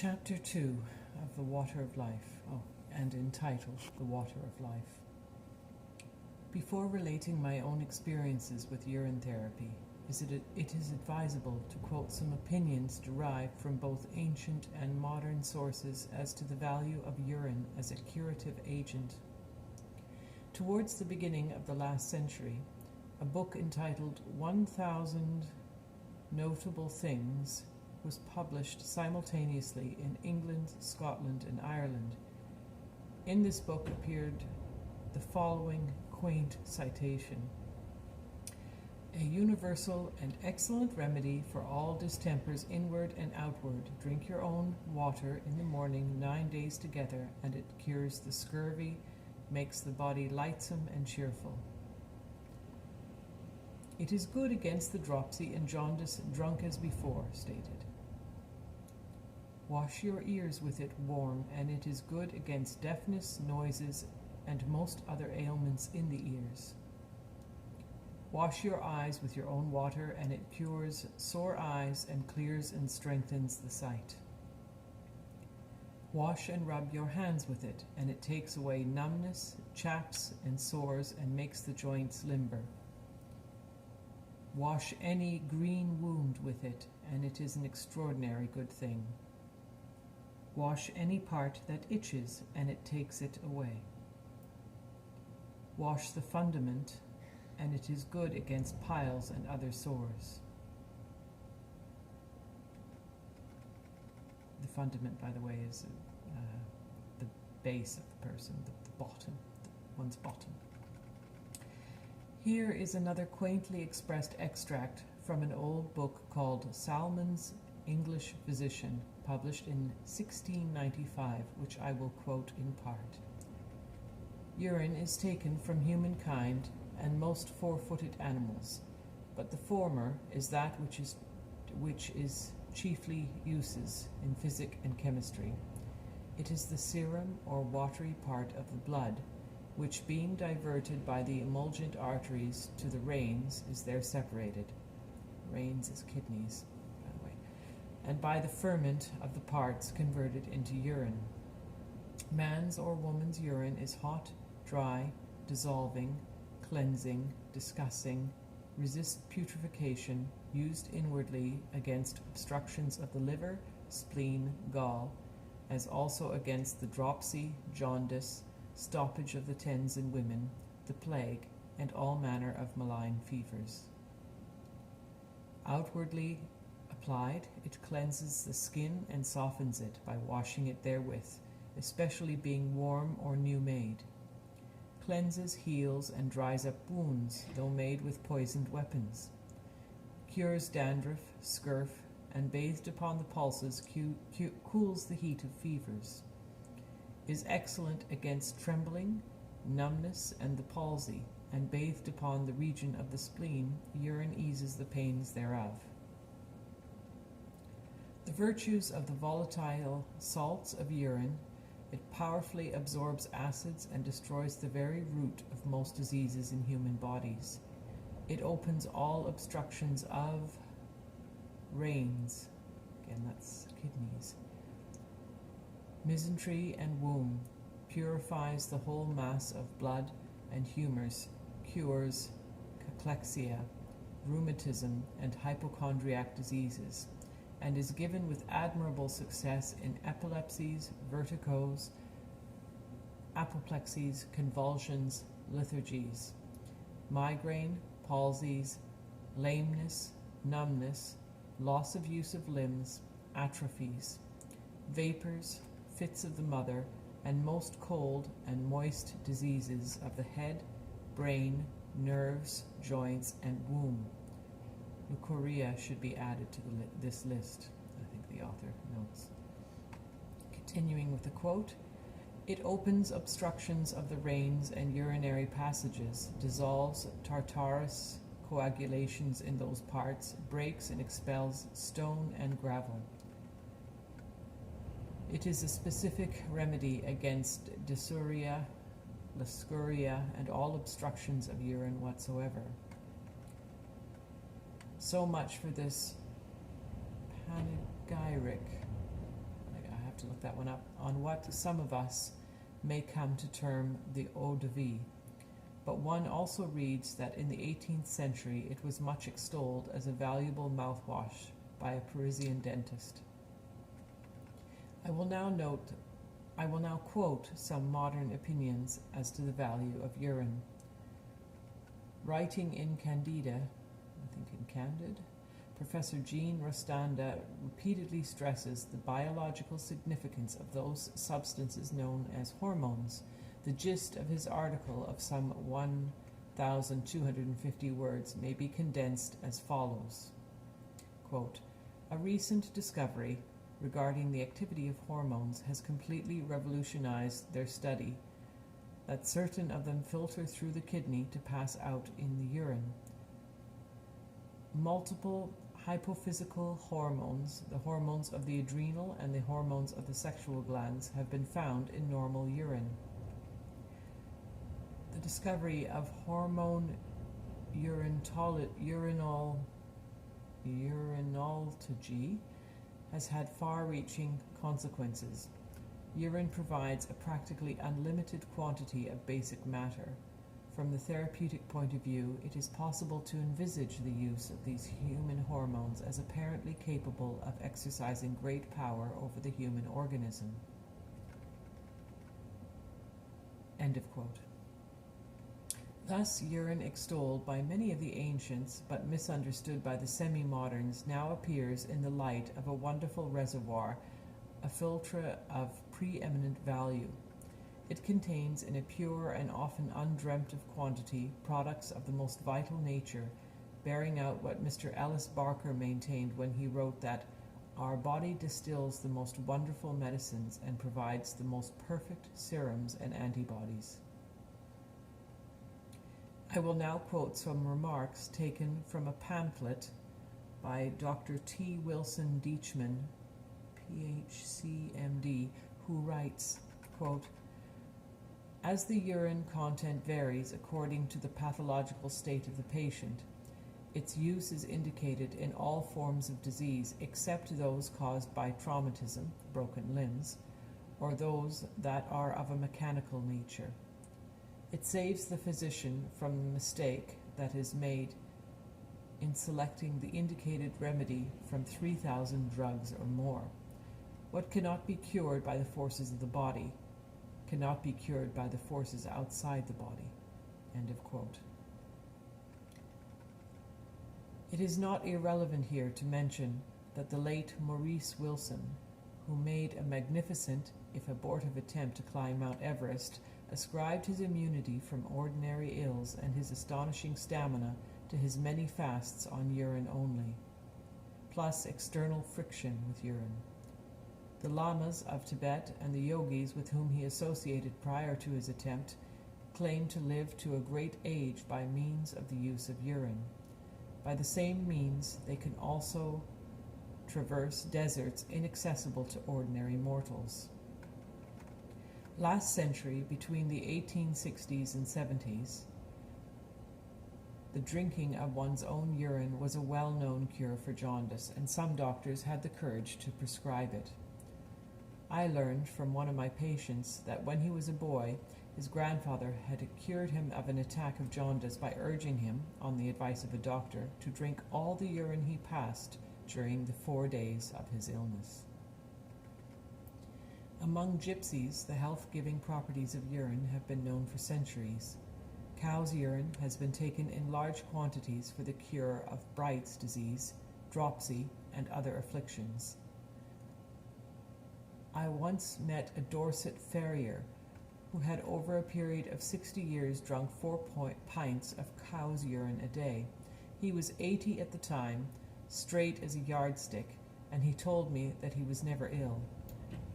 Chapter 2 of The Water of Life, and entitled The Water of Life. Before relating my own experiences with urine therapy, it is advisable to quote some opinions derived from both ancient and modern sources as to the value of urine as a curative agent. Towards the beginning of the last century, a book entitled 1000 Notable Things was published simultaneously in England, Scotland, and Ireland. In this book appeared the following quaint citation: "A universal and excellent remedy for all distempers inward and outward. Drink your own water in the morning 9 days together, and it cures the scurvy, makes the body lightsome and cheerful. It is good against the dropsy and jaundice, drunk as before stated. Wash your ears with it warm, and it is good against deafness, noises, and most other ailments in the ears. Wash your eyes with your own water, and it cures sore eyes and clears and strengthens the sight. Wash and rub your hands with it, and it takes away numbness, chaps, and sores, and makes the joints limber. Wash any green wound with it, and it is an extraordinary good thing. Wash any part that itches, and it takes it away. Wash the fundament, and it is good against piles and other sores." The fundament, by the way, is the base of the person, the bottom, one's bottom. Here is another quaintly expressed extract from an old book called Salmon's English Physician, published in 1695, which I will quote in part. "Urine is taken from humankind and most four-footed animals, but the former is that which is chiefly uses in physic and chemistry. It is the serum or watery part of the blood, which being diverted by the emulgent arteries to the reins is there separated." Reins is kidneys, by the way. "And by the ferment of the parts converted into urine. Man's or woman's urine is hot, dry, dissolving, cleansing, discussing, resists putrefaction, used inwardly against obstructions of the liver, spleen, gall, as also against the dropsy, jaundice, stoppage of the tens in women, the plague, and all manner of malign fevers. Outwardly applied, it cleanses the skin and softens it by washing it therewith, especially being warm or new made. Cleanses, heals, and dries up wounds, though made with poisoned weapons. Cures dandruff, scurf, and bathed upon the pulses cools the heat of fevers. Is excellent against trembling, numbness, and the palsy, and bathed upon the region of the spleen, urine eases the pains thereof. The virtues of the volatile salts of urine: it powerfully absorbs acids and destroys the very root of most diseases in human bodies. It opens all obstructions of reins," again that's kidneys, "mesentery and womb, purifies the whole mass of blood and humors, cures cachexia, rheumatism, and hypochondriac diseases, and is given with admirable success in epilepsies, vertigos, apoplexies, convulsions, lethargies, migraine, palsies, lameness, numbness, loss of use of limbs, atrophies, vapors, fits of the mother, and most cold and moist diseases of the head, brain, nerves, joints, and womb." Leucorrhea should be added to this list, I think the author notes. Continuing with the quote, "It opens obstructions of the reins and urinary passages, dissolves tartarous coagulations in those parts, breaks and expels stone and gravel. It is a specific remedy against dysuria, lascuria, and all obstructions of urine whatsoever." So much for this panegyric. I have to look that one up, on what some of us may come to term the eau de vie. But one also reads that in the 18th century it was much extolled as a valuable mouthwash by a Parisian dentist. I will now quote some modern opinions as to the value of urine. Writing in Candida, Professor Jean Rostanda repeatedly stresses the biological significance of those substances known as hormones. The gist of his article of some 1,250 words may be condensed as follows. Quote, a recent discovery regarding the activity of hormones has completely revolutionized their study, that certain of them filter through the kidney to pass out in the urine. Multiple hypophysical hormones, the hormones of the adrenal and the hormones of the sexual glands, have been found in normal urine. The discovery of hormone urinology has had far-reaching consequences. Urine provides a practically unlimited quantity of basic matter. From the therapeutic point of view, it is possible to envisage the use of these human hormones as apparently capable of exercising great power over the human organism. End of quote. Thus, urine extolled by many of the ancients, but misunderstood by the semi-moderns, now appears in the light of a wonderful reservoir, a philtre of preeminent value. It contains in a pure and often undreamt of quantity products of the most vital nature, bearing out what Mr. Ellis Barker maintained when he wrote that our body distills the most wonderful medicines and provides the most perfect serums and antibodies. I will now quote some remarks taken from a pamphlet by Dr. T. Wilson Deachman, Ph.C.M.D., who writes, quote, as the urine content varies according to the pathological state of the patient, its use is indicated in all forms of disease except those caused by traumatism, broken limbs, or those that are of a mechanical nature. It saves the physician from the mistake that is made in selecting the indicated remedy from 3,000 drugs or more. What cannot be cured by the forces of the body cannot be cured by the forces outside the body. End of quote. It is not irrelevant here to mention that the late Maurice Wilson, who made a magnificent, if abortive, attempt to climb Mount Everest, ascribed his immunity from ordinary ills and his astonishing stamina to his many fasts on urine only, plus external friction with urine. The lamas of Tibet and the yogis with whom he associated prior to his attempt claimed to live to a great age by means of the use of urine. By the same means, they can also traverse deserts inaccessible to ordinary mortals. Last century, between the 1860s and 70s, the drinking of one's own urine was a well-known cure for jaundice, and some doctors had the courage to prescribe it. I learned from one of my patients that when he was a boy, his grandfather had cured him of an attack of jaundice by urging him, on the advice of a doctor, to drink all the urine he passed during the 4 days of his illness. Among gypsies, the health-giving properties of urine have been known for centuries. Cow's urine has been taken in large quantities for the cure of Bright's disease, dropsy, and other afflictions. I once met a Dorset farrier who had over a period of 60 years drunk 4 pints of cow's urine a day. He was 80 at the time, straight as a yardstick, and he told me that he was never ill.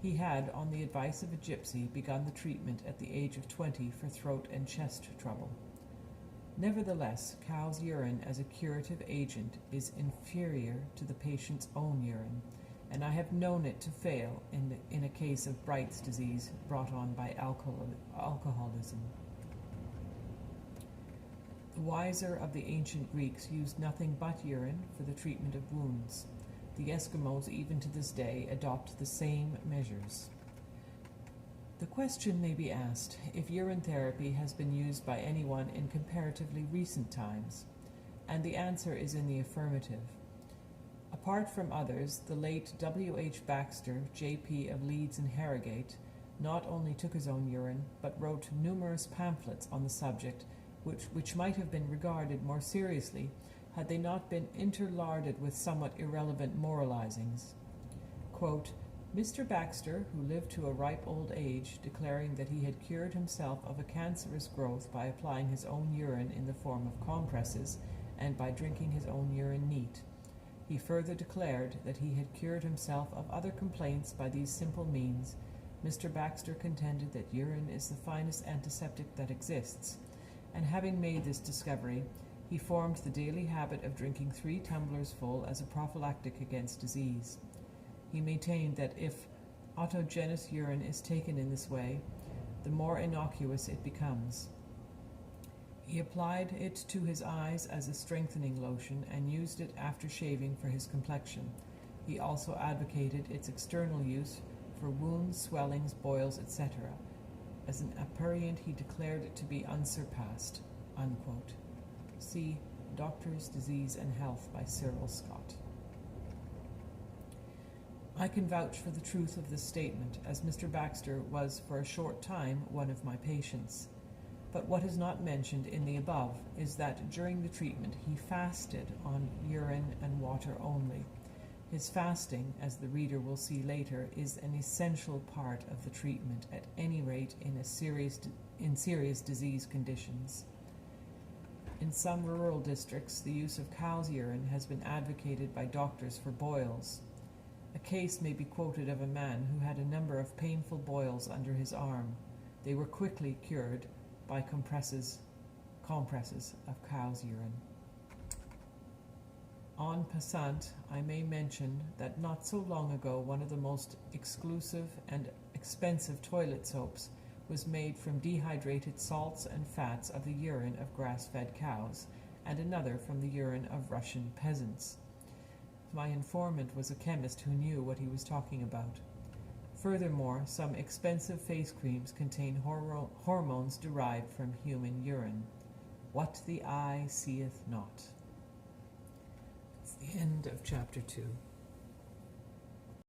He had, on the advice of a gypsy, begun the treatment at the age of 20 for throat and chest trouble. Nevertheless, cow's urine as a curative agent is inferior to the patient's own urine, and I have known it to fail in a case of Bright's disease brought on by alcoholism. The wiser of the ancient Greeks used nothing but urine for the treatment of wounds. The Eskimos, even to this day, adopt the same measures. The question may be asked if urine therapy has been used by anyone in comparatively recent times, and the answer is in the affirmative. Apart from others, the late W.H. Baxter, J.P. of Leeds and Harrogate, not only took his own urine, but wrote numerous pamphlets on the subject, which might have been regarded more seriously had they not been interlarded with somewhat irrelevant moralizings. Quote, Mr. Baxter, who lived to a ripe old age, declaring that he had cured himself of a cancerous growth by applying his own urine in the form of compresses and by drinking his own urine neat. He further declared that he had cured himself of other complaints by these simple means. Mr. Baxter contended that urine is the finest antiseptic that exists, and having made this discovery, he formed the daily habit of drinking 3 tumblers full as a prophylactic against disease. He maintained that if autogenous urine is taken in this way, the more innocuous it becomes. He applied it to his eyes as a strengthening lotion and used it after shaving for his complexion. He also advocated its external use for wounds, swellings, boils, etc. As an aperient, he declared it to be unsurpassed. Unquote. See Doctors, Disease and Health by Cyril Scott. I can vouch for the truth of this statement, as Mr. Baxter was for a short time one of my patients. But what is not mentioned in the above is that during the treatment he fasted on urine and water only. His fasting, as the reader will see later, is an essential part of the treatment, at any rate in serious disease conditions. In some rural districts, the use of cow's urine has been advocated by doctors for boils. A case may be quoted of a man who had a number of painful boils under his arm. They were quickly cured by compresses of cow's urine. En passant, I may mention that not so long ago one of the most exclusive and expensive toilet soaps was made from dehydrated salts and fats of the urine of grass-fed cows, and another from the urine of Russian peasants. My informant was a chemist who knew what he was talking about. Furthermore, some expensive face creams contain hormones derived from human urine. What the eye seeth not. It's the end of chapter 2.